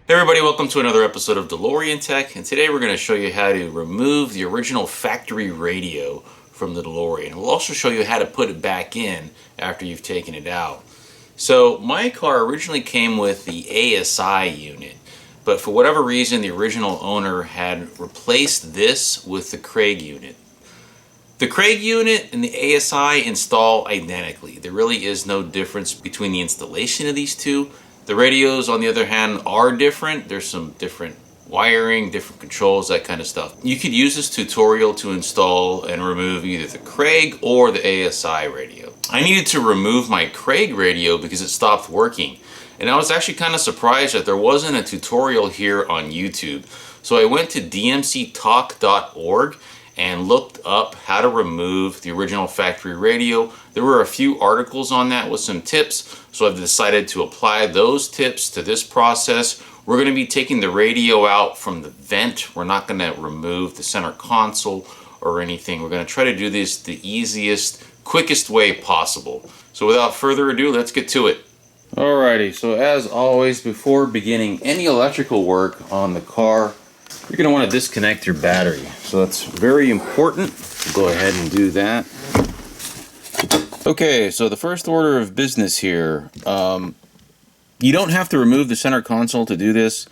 Hey everybody, welcome to another episode of DeLoreanTech, and today we're going to show you how to remove the original factory radio from the DeLorean. We'll also show you how to put it back in after you've taken it out. So my car originally came with the ASI unit, but for whatever reason the original owner had replaced this with the Craig unit. The Craig unit and the ASI install identically. There really is no difference between the installation of these two. The radios, on the other hand, are different. There's some different wiring, different controls, that kind of stuff. You could use this tutorial to install and remove either the Craig or the ASI radio. I needed to remove my Craig radio because it stopped working. And I was actually kind of surprised that there wasn't a tutorial here on YouTube. So I went to DMCTalk.org and looked up how to remove the original factory radio. There were a few articles on that with some tips, so I've decided to apply those tips to this process. We're going to be taking the radio out from the vent. We're not going to remove the center console or anything. We're going to try to do this the easiest, quickest way possible. So without further ado, let's get to it. Alrighty, so as always, before beginning any electrical work on the car, you're going to want to disconnect your battery. So that's very important. Go ahead and do that. Okay, so the first order of business here. You don't have to remove the center console to do this.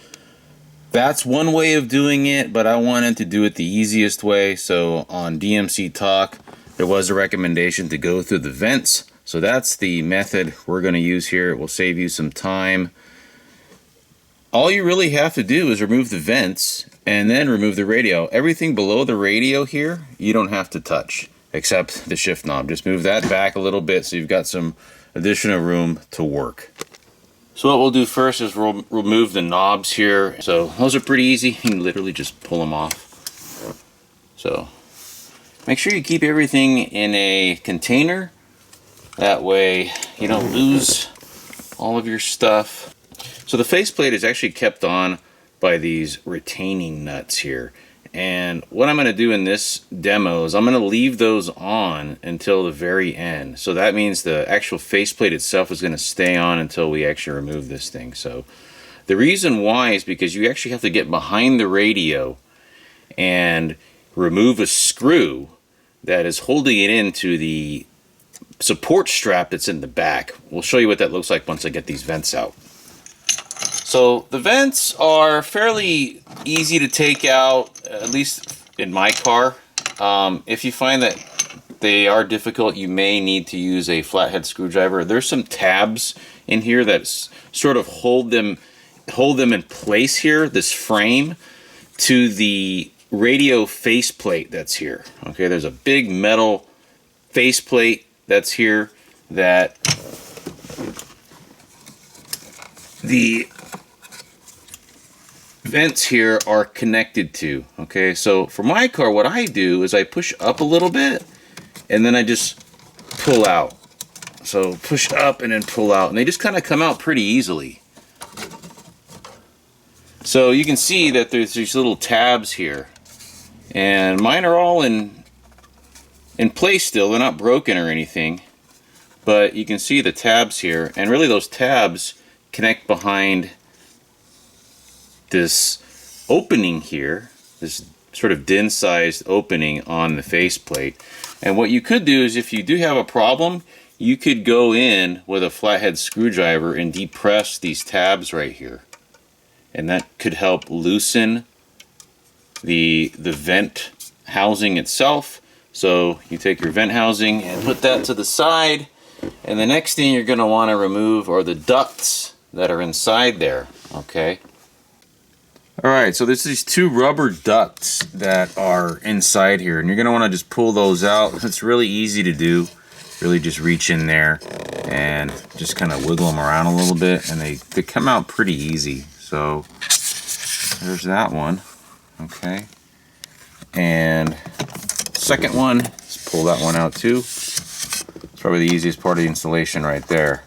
That's one way of doing it, but I wanted to do it the easiest way. So on DMCTalk, there was a recommendation to go through the vents. So that's the method we're going to use here. It will save you some time. All you really have to do is remove the vents and then remove the radio. Everything below the radio here, you don't have to touch, except the shift knob. Just move that back a little bit so you've got some additional room to work. So what we'll do first is we'll remove the knobs here. So those are pretty easy. You can literally just pull them off. So make sure you keep everything in a container. That way you don't lose all of your stuff. So the faceplate is actually kept on by these retaining nuts here. And what I'm going to do in this demo is I'm going to leave those on until the very end. So that means the actual faceplate itself is going to stay on until we actually remove this thing. So the reason why is because you actually have to get behind the radio and remove a screw that is holding it into the support strap that's in the back. We'll show you what that looks like once I get these vents out. So the vents are fairly easy to take out, at least in my car. If you find that they are difficult, you may need to use a flathead screwdriver. There's some tabs in here that sort of hold them in place here, this frame, to the radio faceplate that's here. Okay, there's a big metal faceplate that's here that the vents here are connected to. Okay, so for my car, what I do is I push up a little bit and then I just pull out. So push up and then pull out, and they just kind of come out pretty easily. So you can see that there's these little tabs here, and mine are all in place still. They're not broken or anything, but you can see the tabs here, and really those tabs connect behind this opening here, this sort of DIN-sized opening on the faceplate. And what you could do is, if you do have a problem, you could go in with a flathead screwdriver and depress these tabs right here, and that could help loosen the vent housing itself. So you take your vent housing and put that to the side, and the next thing you're going to want to remove are the ducts that are inside there. Okay. Alright, so there's these two rubber ducts that are inside here, and you're going to want to just pull those out. It's really easy to do. Really just reach in there and just kind of wiggle them around a little bit, and they come out pretty easy. So there's that one. Okay. And second one, let's pull that one out too. It's probably the easiest part of the installation right there.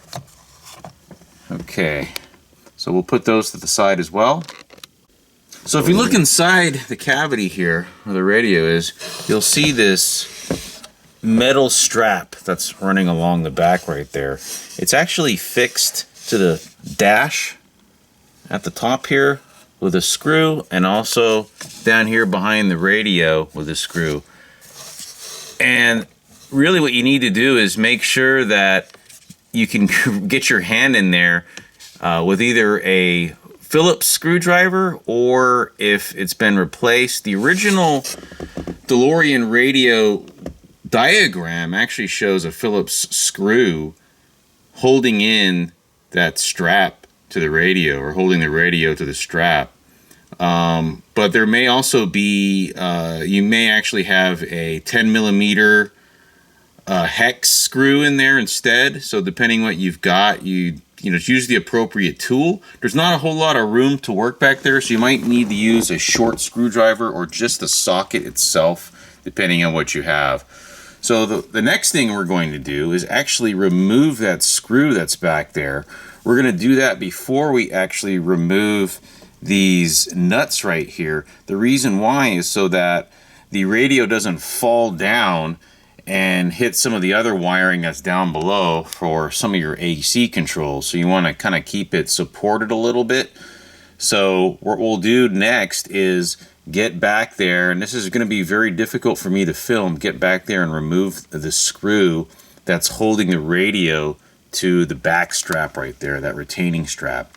Okay. So we'll put those to the side as well. So if you look inside the cavity here, where the radio is, you'll see this metal strap that's running along the back right there. It's actually fixed to the dash at the top here with a screw, and also down here behind the radio with a screw. And really what you need to do is make sure that you can get your hand in there with either a Phillips screwdriver, or if it's been replaced. The original DeLorean radio diagram actually shows a Phillips screw holding in that strap to the radio, or holding the radio to the strap. But there may also be, you may actually have a 10 millimeter hex screw in there instead. So depending what you've got, you know, use the appropriate tool. There's not a whole lot of room to work back there, so you might need to use a short screwdriver or just the socket itself, depending on what you have. So the next thing we're going to do is actually remove that screw that's back there. We're going to do that before we actually remove these nuts right here. The reason why is so that the radio doesn't fall down and hit some of the other wiring that's down below for some of your AC controls. So you want to kind of keep it supported a little bit. So what we'll do next is get back there, and this is going to be very difficult for me to film, get back there and remove the screw that's holding the radio to the back strap right there, that retaining strap.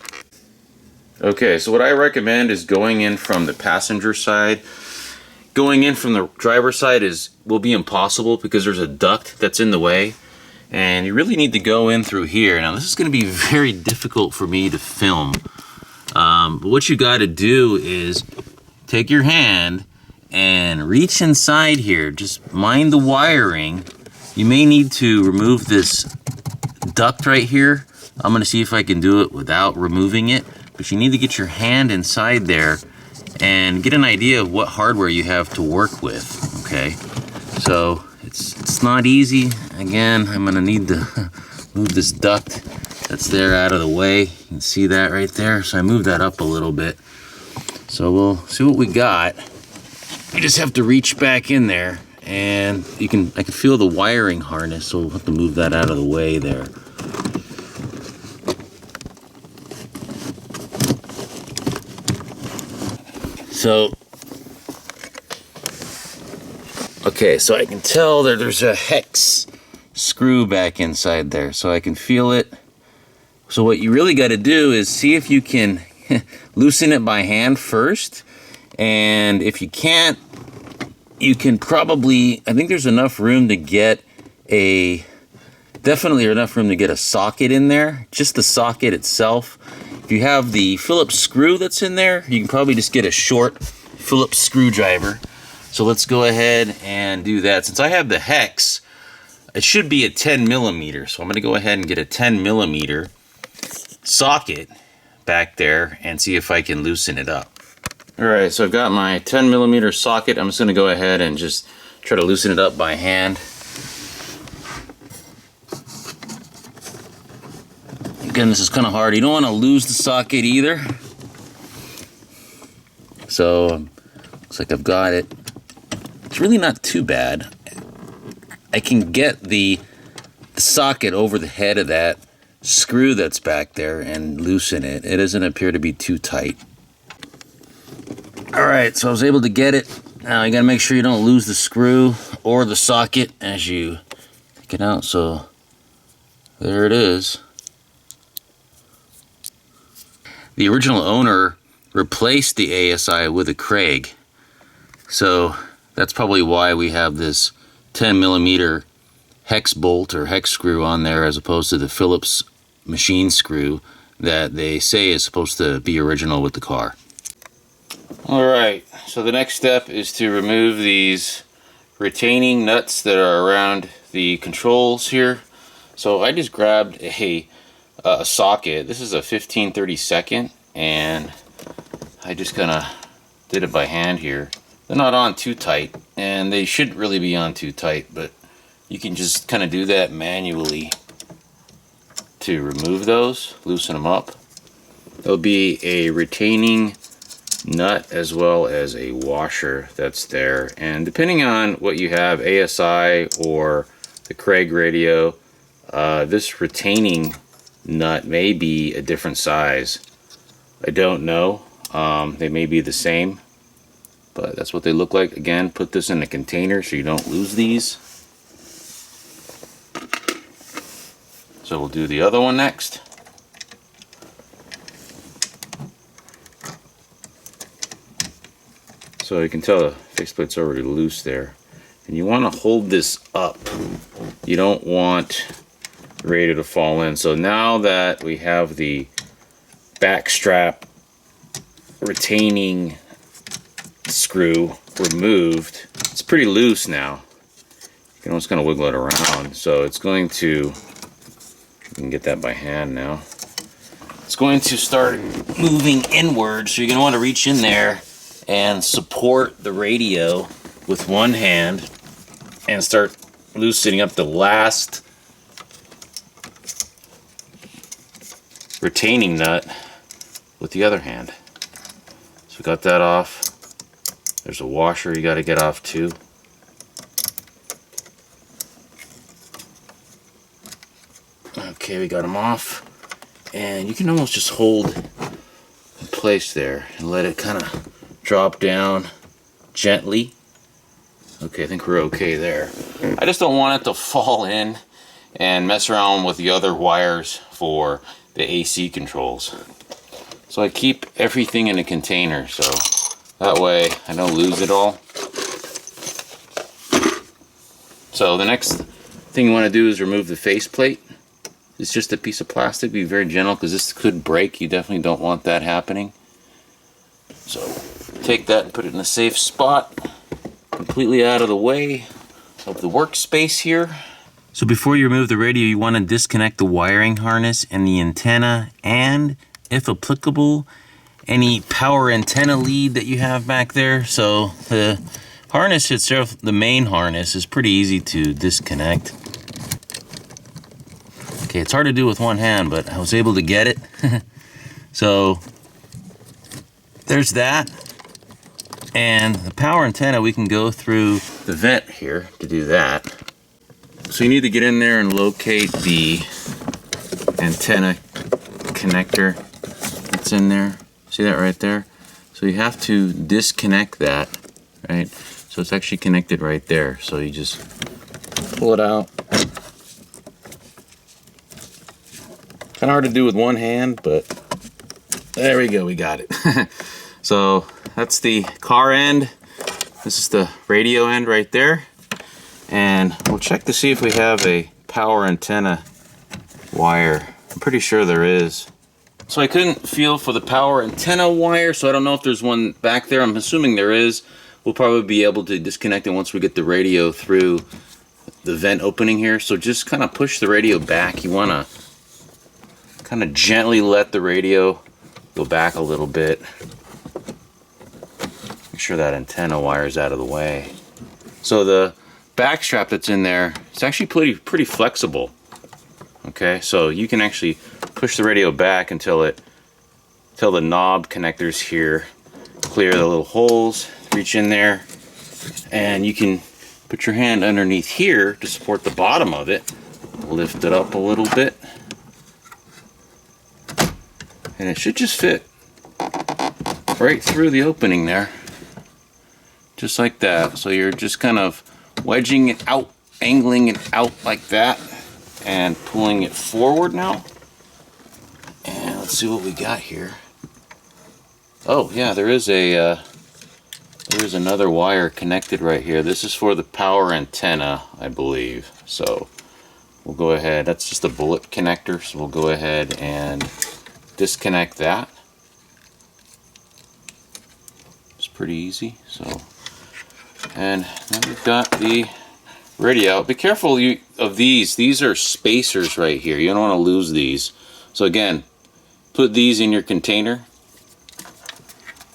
Okay, so what I recommend is going in from the passenger side. Going in from the driver's side will be impossible because there's a duct that's in the way, and you really need to go in through here. Now this is going to be very difficult for me to film, but what you got to do is take your hand and reach inside here. Just mind the wiring. You may need to remove this duct right here. I'm going to see if I can do it without removing it, but you need to get your hand inside there and get an idea of what hardware you have to work with. Okay, so it's not easy. Again, I'm going to need to move this duct that's there out of the way. You can see that right there. So I moved that up a little bit. So we'll see what we got. You just have to reach back in there, and I can feel the wiring harness, so we'll have to move that out of the way there. So, okay, so I can tell there's a hex screw back inside there, so I can feel it. So what you really got to do is see if you can loosen it by hand first, and if you can't, you can probably, I think there's enough room to get definitely enough room to get a socket in there, just the socket itself. If you have the Phillips screw that's in there, you can probably just get a short Phillips screwdriver. So let's go ahead and do that. Since I have the hex, it should be a 10 millimeter, so I'm going to go ahead and get a 10 millimeter socket back there and see if I can loosen it up. Alright, so I've got my 10 millimeter socket. I'm just going to go ahead and just try to loosen it up by hand. Again, this is kind of hard. You don't want to lose the socket either. So, looks like I've got it. It's really not too bad. I can get the socket over the head of that screw that's back there and loosen it. It doesn't appear to be too tight. Alright, so I was able to get it. Now you gotta make sure you don't lose the screw or the socket as you take it out. So there it is. The original owner replaced the ASI with a Craig. So that's probably why we have this 10 millimeter hex bolt or hex screw on there as opposed to the Phillips machine screw that they say is supposed to be original with the car. Alright, so the next step is to remove these retaining nuts that are around the controls here. So I just grabbed a socket. This is a 15/32, and I just kind of did it by hand here. They're not on too tight, and they shouldn't really be on too tight, but you can just kind of do that manually to remove those, loosen them up. There'll be a retaining nut as well as a washer that's there, and depending on what you have, ASI or the Craig radio, this retaining nut may be a different size. I don't know. They may be the same, but that's what they look like. Again, put this in a container so you don't lose these. So we'll do the other one next. So you can tell the faceplate's already loose there. And you want to hold this up. You don't want the radiator to fall in. So now that we have the back strap retaining screw removed, it's pretty loose now. You can almost kind of wiggle it around. So it's going to, you can get that by hand now. It's going to start moving inward. So you're going to want to reach in there and support the radio with one hand and start loosening up the last retaining nut with the other hand. So we got that off. There's a washer you got to get off too. Okay, we got them off. And you can almost just hold in place there and let it kind of drop down gently. Okay, I think we're okay there. I just don't want it to fall in and mess around with the other wires for the AC controls. So I keep everything in a container, so that way I don't lose it all. So the next thing you want to do is remove the faceplate. It's just a piece of plastic. Be very gentle because this could break. You definitely don't want that happening. So take that and put it in a safe spot, completely out of the way of the workspace here. So before you remove the radio, you want to disconnect the wiring harness and the antenna, and if applicable, any power antenna lead that you have back there. So the harness itself, the main harness, is pretty easy to disconnect. Okay, it's hard to do with one hand, but I was able to get it. So there's that. And the power antenna, we can go through the vent here to do that. So you need to get in there and locate the antenna connector that's in there. See that right there? So you have to disconnect that, right? So it's actually connected right there. So you just pull it out. Kind of hard to do with one hand, but there we go, we got it. So that's the car end. This is the radio end right there. And we'll check to see if we have a power antenna wire. I'm pretty sure there is. So I couldn't feel for the power antenna wire, so I don't know if there's one back there. I'm assuming there is. We'll probably be able to disconnect it once we get the radio through the vent opening here. So just kind of push the radio back. You want to kind of gently let the radio go back a little bit. Make sure that antenna wire is out of the way. So the back strap that's in there, it's actually pretty flexible. Okay, so you can actually push the radio back until the knob connectors here clear the little holes, reach in there, and you can put your hand underneath here to support the bottom of it, lift it up a little bit, and it should just fit right through the opening there, just like that. So you're just kind of wedging it out, angling it out like that, and pulling it forward now. And let's see what we got here. Oh yeah, there is another wire connected right here. This is for the power antenna, I believe. So we'll go ahead, that's just a bullet connector, so we'll go ahead and disconnect that. It's pretty easy. So, and then we've got the radio. Be careful of these. These are spacers right here. You don't want to lose these. So again, put these in your container.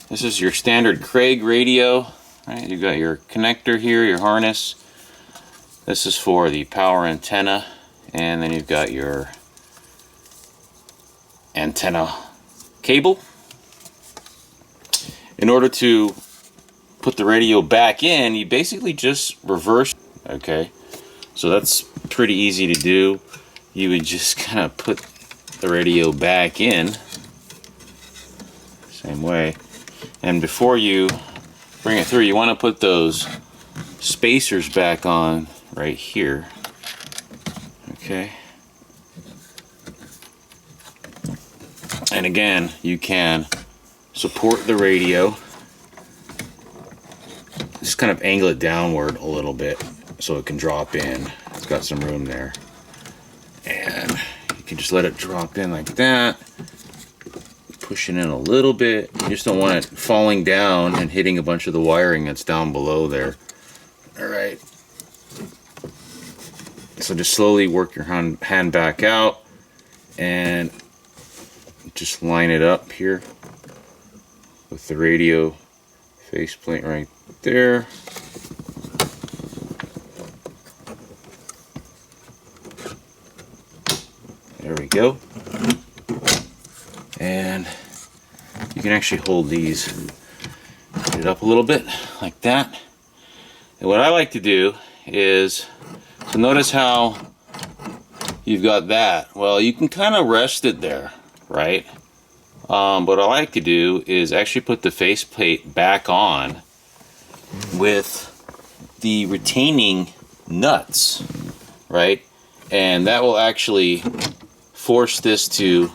This is your standard Craig radio. Right? You've got your connector here, your harness. This is for the power antenna, and then you've got your antenna cable. In order to put the radio back in, you basically just reverse. Okay, so that's pretty easy to do. You would just kind of put the radio back in same way. And before you bring it through, you want to put those spacers back on right here. Okay. And again, you can support the radio. Just kind of angle it downward a little bit so it can drop in. It's got some room there. And you can just let it drop in like that. Push it in a little bit. You just don't want it falling down and hitting a bunch of the wiring that's down below there. Alright. So just slowly work your hand back out and just line it up here with the radio faceplate right there. There we go. And you can actually hold these, get it up a little bit like that. And what I like to do is, so notice how you've got that. Well, you can kind of rest it there, right? What I like to do is actually put the faceplate back on with the retaining nuts, right? And that will actually force this to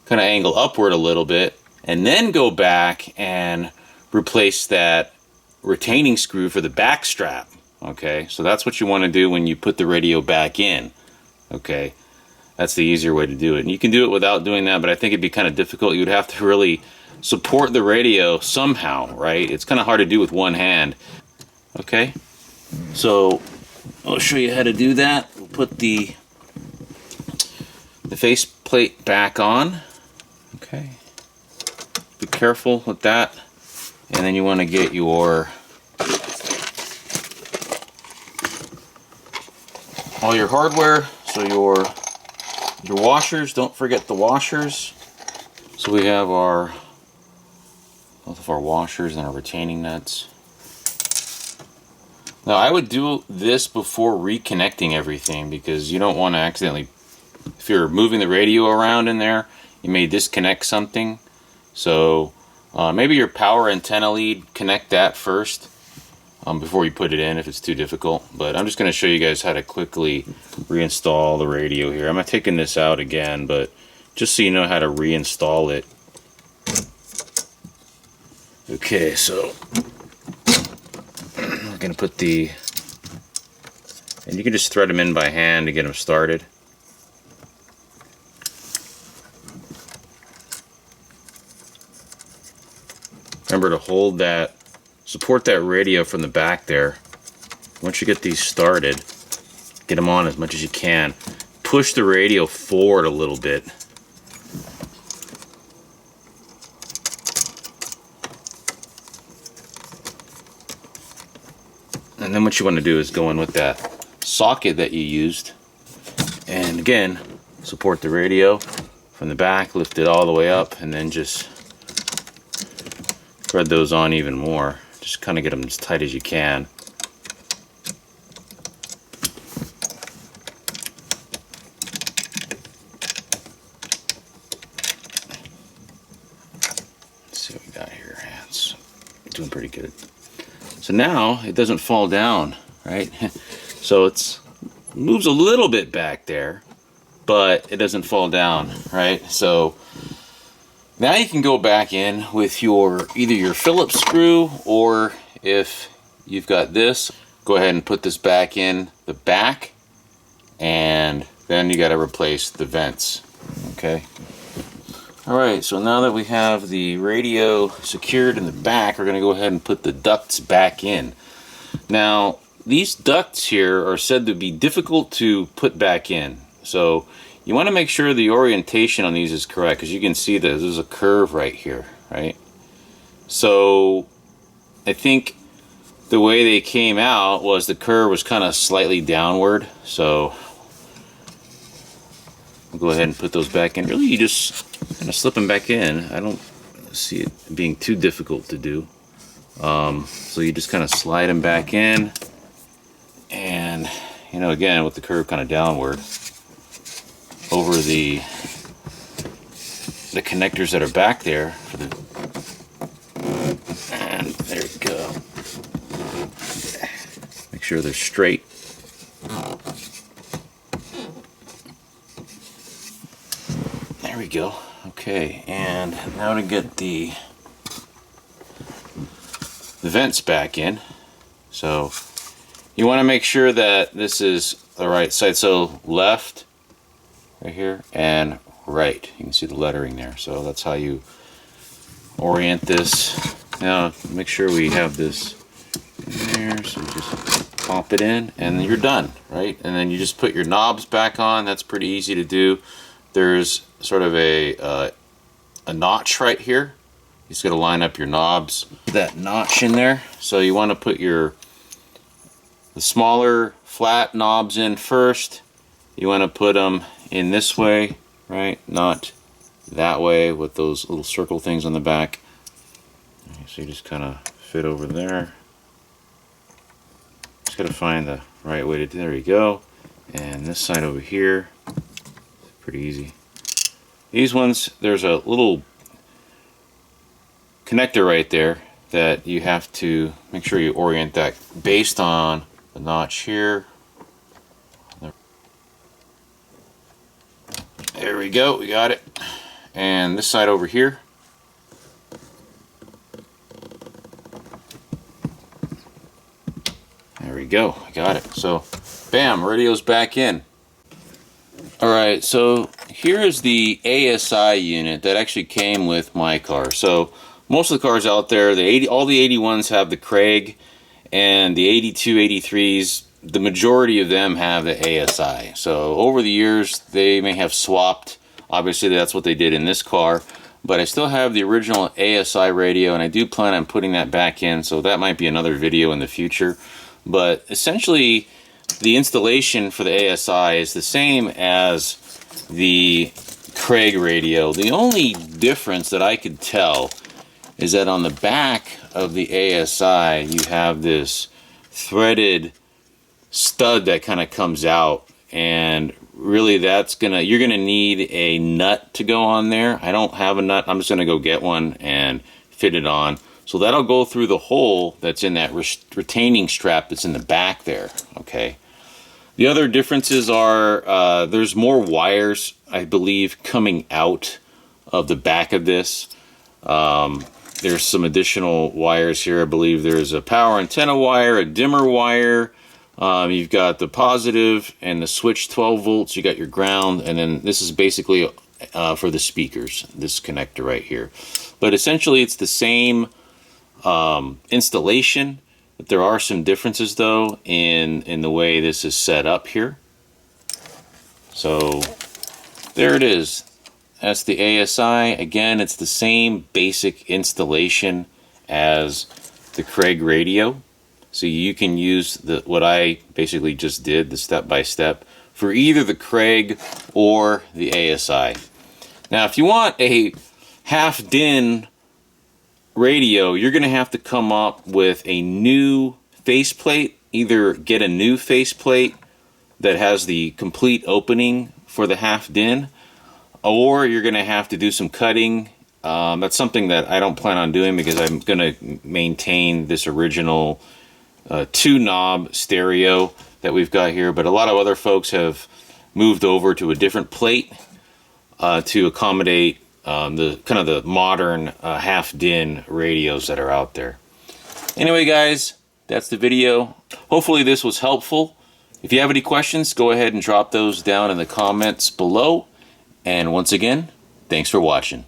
kind of angle upward a little bit, and then go back and replace that retaining screw for the back strap. Okay, so that's what you want to do when you put the radio back in. Okay, that's the easier way to do it. And you can do it without doing that, but I think it'd be kind of difficult. You'd have to really support the radio somehow, right? It's kind of hard to do with one hand. Okay, so I'll show you how to do that. We'll put the faceplate back on. Okay, be careful with that. And then you want to get your all your hardware, so your washers, don't forget the washers. So we have both of our washers and our retaining nuts. Now I would do this before reconnecting everything, because you don't want to accidentally, if you're moving the radio around in there, you may disconnect something. So maybe your power antenna lead, connect that first before you put it in if it's too difficult. But I'm just going to show you guys how to quickly reinstall the radio here. I'm not taking this out again, but just so you know how to reinstall it. Okay, so we're going to put and you can just thread them in by hand to get them started. Remember to hold that, support that radio from the back there. Once you get these started, get them on as much as you can. Push the radio forward a little bit. And then what you want to do is go in with that socket that you used. And again, support the radio from the back, lift it all the way up, and then just thread those on even more. Just kind of get them as tight as you can. Let's see what we got here. Yeah, it's doing pretty good. So now it doesn't fall down, right? So it moves a little bit back there, but it doesn't fall down, right? So now you can go back in with either your Phillips screw, or if you've got this, go ahead and put this back in the back, and then you got to replace the vents. Okay. Alright, so now that we have the radio secured in the back, we're going to go ahead and put the ducts back in. Now, these ducts here are said to be difficult to put back in. So you want to make sure the orientation on these is correct, because you can see that there's a curve right here, right? So I think the way they came out was the curve was kind of slightly downward. So we'll go ahead and put those back in. Really, you just kind of slip them back in. I don't see it being too difficult to do. So you just kind of slide them back in, and you know, again with the curve kind of downward over the connectors that are back there for the sure they're straight. There we go. Okay, and now to get the vents back in. So you want to make sure that this is the right side. So left, right here, and right. You can see the lettering there. So that's how you orient this. Now make sure we have this in there. So just pop it in and you're done, right? And then you just put your knobs back on. That's pretty easy to do. There's sort of a notch right here. You just got to line up your knobs, that notch in there. So you want to put the smaller flat knobs in first. You want to put them in this way, right? Not that way with those little circle things on the back. So you just kind of fit over there. Just got to find the right way to do. There you go. And this side over here, pretty easy. These ones, there's a little connector right there that you have to make sure you orient that based on the notch here. There we go, we got it. And this side over here. There we go, I got it. So, bam, radio's back in. Alright, so here is the ASI unit that actually came with my car. So most of the cars out there, all the 81s have the Craig, and the 82, 83s, the majority of them have the ASI. So over the years, they may have swapped. Obviously, that's what they did in this car. But I still have the original ASI radio, and I do plan on putting that back in. So that might be another video in the future. But essentially, the installation for the ASI is the same as the Craig radio. The only difference that I could tell is that on the back of the ASI you have this threaded stud that kind of comes out, and really you're gonna need a nut to go on there. I don't have a nut. I'm just gonna go get one and fit it on. So that'll go through the hole that's in that retaining strap that's in the back there. Okay. The other differences are there's more wires, I believe, coming out of the back of this. There's some additional wires here. I believe there's a power antenna wire, a dimmer wire. You've got the positive and the switch 12 volts. You got your ground, and then this is basically for the speakers, this connector right here. But essentially it's the same installation. But there are some differences though in the way this is set up here. So there it is. That's the ASI. Again, it's the same basic installation as the Craig radio. So you can use what I basically just did, the step-by-step, for either the Craig or the ASI. Now, if you want a half-DIN radio, you're going to have to come up with a new faceplate. Either get a new faceplate that has the complete opening for the half-DIN, or you're going to have to do some cutting. That's something that I don't plan on doing because I'm going to maintain this original 2-knob stereo that we've got here. But a lot of other folks have moved over to a different plate to accommodate the modern half-DIN radios that are out there. Anyway, guys, that's the video. Hopefully this was helpful. If you have any questions, go ahead and drop those down in the comments below. And once again, thanks for watching.